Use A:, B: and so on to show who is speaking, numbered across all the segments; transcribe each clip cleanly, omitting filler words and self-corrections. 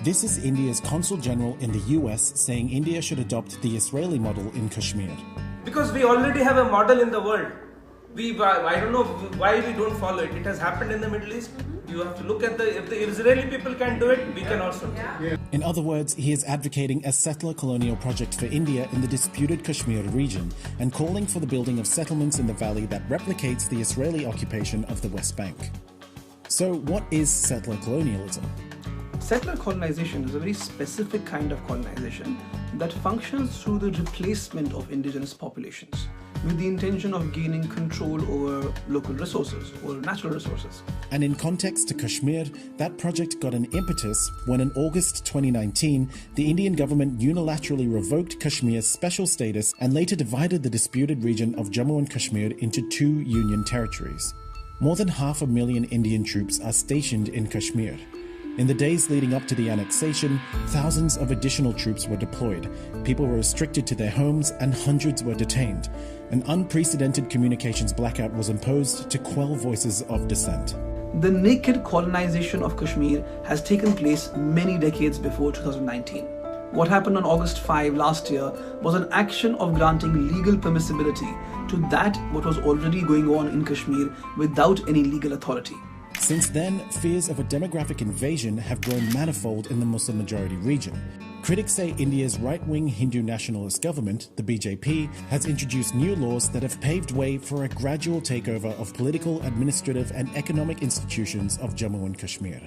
A: This is India's Consul General in the US saying India should adopt the Israeli model in Kashmir.
B: Because we already have a model in the world. I don't know why we don't follow it. It has happened in the Middle East. You have to look at if the Israeli people can do it, we can also do it.
A: In other words, he is advocating a settler colonial project for India in the disputed Kashmir region and calling for the building of settlements in the valley that replicates the Israeli occupation of the West Bank. So what is settler colonialism?
C: Settler colonization is a very specific kind of colonization that functions through the replacement of indigenous populations with the intention of gaining control over local resources or natural resources.
A: And in context to Kashmir, that project got an impetus when in August 2019, the Indian government unilaterally revoked Kashmir's special status and later divided the disputed region of Jammu and Kashmir into 2 union territories. More than 500,000 Indian troops are stationed in Kashmir. In the days leading up to the annexation, thousands of additional troops were deployed. People were restricted to their homes and hundreds were detained. An unprecedented communications blackout was imposed to quell voices of dissent.
C: The naked colonization of Kashmir has taken place many decades before 2019. What happened on August 5 last year was an action of granting legal permissibility to that what was already going on in Kashmir without any legal authority.
A: Since then, fears of a demographic invasion have grown manifold in the Muslim-majority region. Critics say India's right-wing Hindu nationalist government, the BJP, has introduced new laws that have paved way for a gradual takeover of political, administrative and economic institutions of Jammu and Kashmir.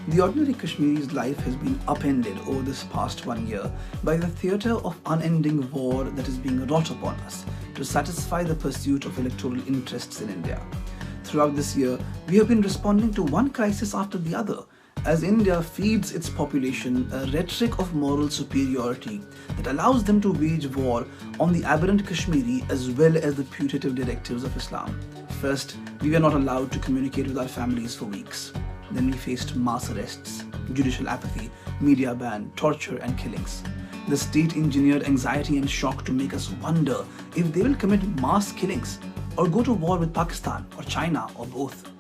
C: The ordinary Kashmiri's life has been upended over this past 1 year by the theatre of unending war that is being wrought upon us to satisfy the pursuit of electoral interests in India. Throughout this year, we have been responding to one crisis after the other as India feeds its population a rhetoric of moral superiority that allows them to wage war on the aberrant Kashmiri as well as the putative directives of Islam. First, we were not allowed to communicate with our families for weeks. Then we faced mass arrests, judicial apathy, media ban, torture and killings. The state engineered anxiety and shock to make us wonder if they will commit mass killings or go to war with Pakistan or China or both.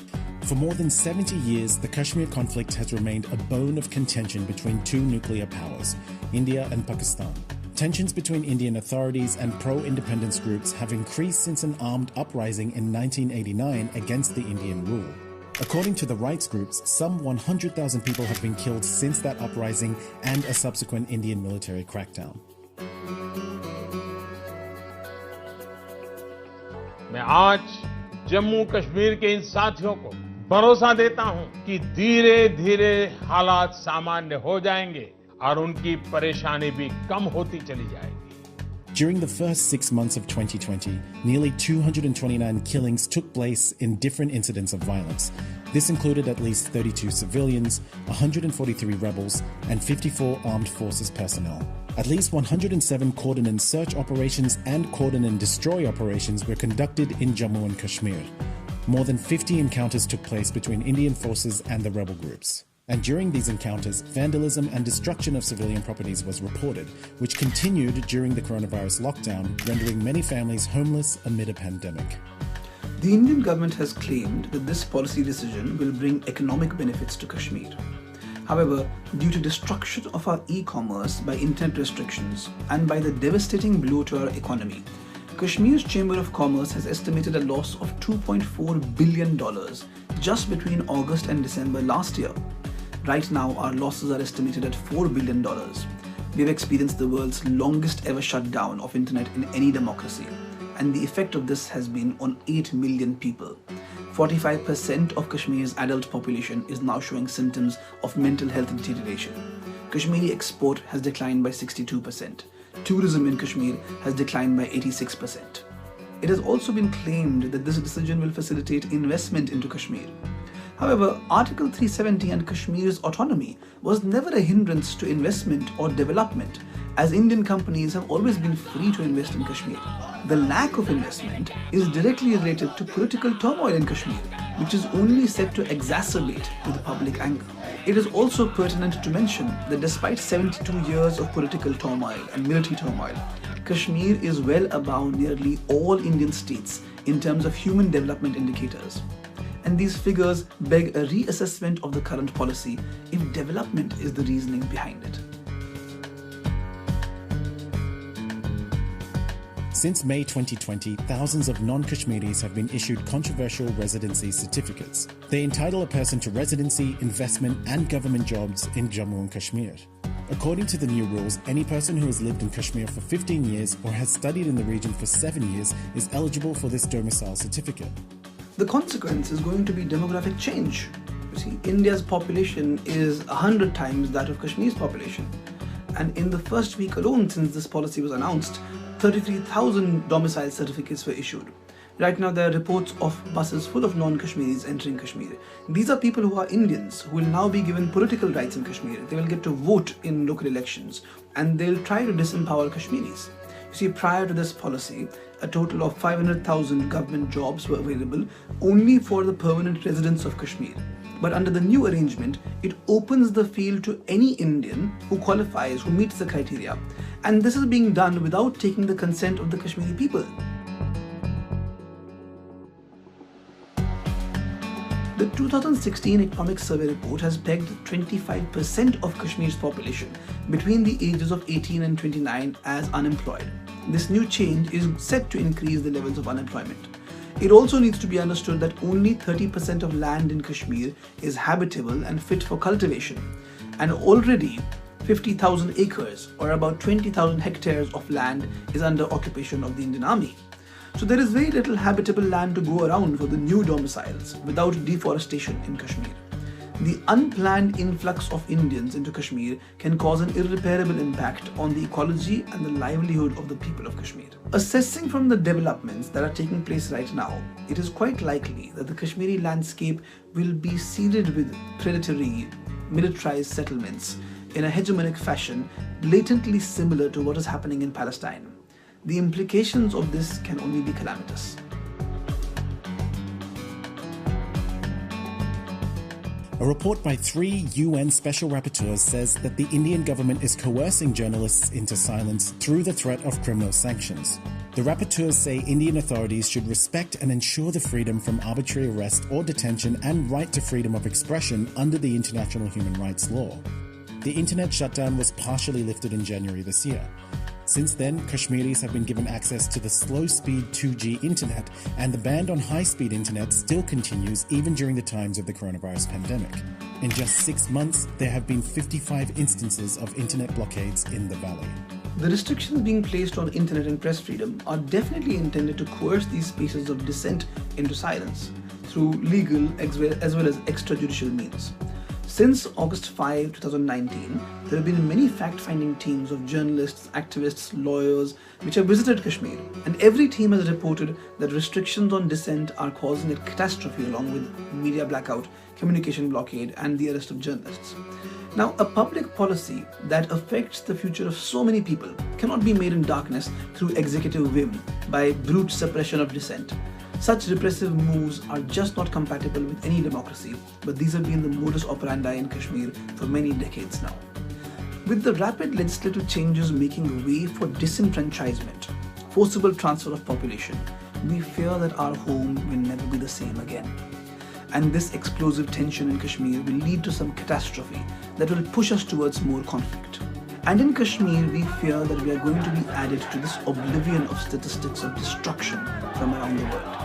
A: For more than 70 years, the Kashmir conflict has remained a bone of contention between 2 nuclear powers, India and Pakistan. Tensions between Indian authorities and pro-independence groups have increased since an armed uprising in 1989 against the Indian rule. According to the rights groups, some 100,000 people have been killed since that uprising and a subsequent Indian military crackdown.
D: मैं आज जम्मू कश्मीर के इन साथियों को भरोसा देता हूं कि धीरे-धीरे हालात सामान्य हो जाएंगे और उनकी परेशानी भी कम होती चली जाएगी.
A: During the first 6 months of 2020, nearly 229 killings took place in different incidents of violence. This included at least 32 civilians, 143 rebels, and 54 armed forces personnel. At least 107 cordon and search operations and cordon and destroy operations were conducted in Jammu and Kashmir. More than 50 encounters took place between Indian forces and the rebel groups. And during these encounters, vandalism and destruction of civilian properties was reported, which continued during the coronavirus lockdown, rendering many families homeless amid a pandemic.
C: The Indian government has claimed that this policy decision will bring economic benefits to Kashmir. However, due to destruction of our e-commerce by internet restrictions and by the devastating blow to our economy, Kashmir's Chamber of Commerce has estimated a loss of $2.4 billion just between August and December last year. Right now, our losses are estimated at $4 billion. We have experienced the world's longest ever shutdown of internet in any democracy, and the effect of this has been on 8 million people. 45% of Kashmir's adult population is now showing symptoms of mental health deterioration. Kashmiri export has declined by 62%. Tourism in Kashmir has declined by 86%. It has also been claimed that this decision will facilitate investment into Kashmir. However, Article 370 and Kashmir's autonomy was never a hindrance to investment or development, as Indian companies have always been free to invest in Kashmir. The lack of investment is directly related to political turmoil in Kashmir, which is only set to exacerbate with public anger. It is also pertinent to mention that despite 72 years of political turmoil and military turmoil, Kashmir is well above nearly all Indian states in terms of human development indicators. and these figures beg a reassessment of the current policy if development is the reasoning behind it.
A: Since May 2020, thousands of non-Kashmiris have been issued controversial residency certificates. They entitle a person to residency, investment, and government jobs in Jammu and Kashmir. According to the new rules, any person who has lived in Kashmir for 15 years or has studied in the region for 7 years is eligible for this domicile certificate.
C: The consequence is going to be demographic change. You see, India's population is 100 times that of Kashmir's population. And in the first week alone since this policy was announced, 33,000 domicile certificates were issued. Right now there are reports of buses full of non-Kashmiris entering Kashmir. These are people who are Indians who will now be given political rights in Kashmir. They will get to vote in local elections and they'll try to disempower Kashmiris. You see, prior to this policy, a total of 500,000 government jobs were available only for the permanent residents of Kashmir. But under the new arrangement, it opens the field to any Indian who qualifies, who meets the criteria. And this is being done without taking the consent of the Kashmiri people. The 2016 Economic Survey report has pegged 25% of Kashmir's population between the ages of 18 and 29 as unemployed. This new change is set to increase the levels of unemployment. It also needs to be understood that only 30% of land in Kashmir is habitable and fit for cultivation, and already 50,000 acres or about 20,000 hectares of land is under occupation of the Indian Army. So there is very little habitable land to go around for the new domiciles without deforestation in Kashmir. The unplanned influx of Indians into Kashmir can cause an irreparable impact on the ecology and the livelihood of the people of Kashmir. Assessing from the developments that are taking place right now, it is quite likely that the Kashmiri landscape will be seeded with predatory, militarized settlements in a hegemonic fashion blatantly similar to what is happening in Palestine. The implications of this can only be calamitous.
A: A report by 3 UN special rapporteurs says that the Indian government is coercing journalists into silence through the threat of criminal sanctions. The rapporteurs say Indian authorities should respect and ensure the freedom from arbitrary arrest or detention and right to freedom of expression under the international human rights law. The internet shutdown was partially lifted in January this year. Since then, Kashmiris have been given access to the slow-speed 2G internet, and the ban on high-speed internet still continues even during the times of the coronavirus pandemic. In just 6 months, there have been 55 instances of internet blockades in the valley.
C: The restrictions being placed on internet and press freedom are definitely intended to coerce these spaces of dissent into silence through legal as well as extrajudicial means. Since August 5, 2019, there have been many fact-finding teams of journalists, activists, lawyers which have visited Kashmir, and every team has reported that restrictions on dissent are causing a catastrophe along with media blackout, communication blockade, and the arrest of journalists. Now, a public policy that affects the future of so many people cannot be made in darkness through executive whim by brute suppression of dissent. Such repressive moves are just not compatible with any democracy, but these have been the modus operandi in Kashmir for many decades now. With the rapid legislative changes making way for disenfranchisement, forcible transfer of population, we fear that our home will never be the same again. And this explosive tension in Kashmir will lead to some catastrophe that will push us towards more conflict. And in Kashmir, we fear that we are going to be added to this oblivion of statistics of destruction from around the world.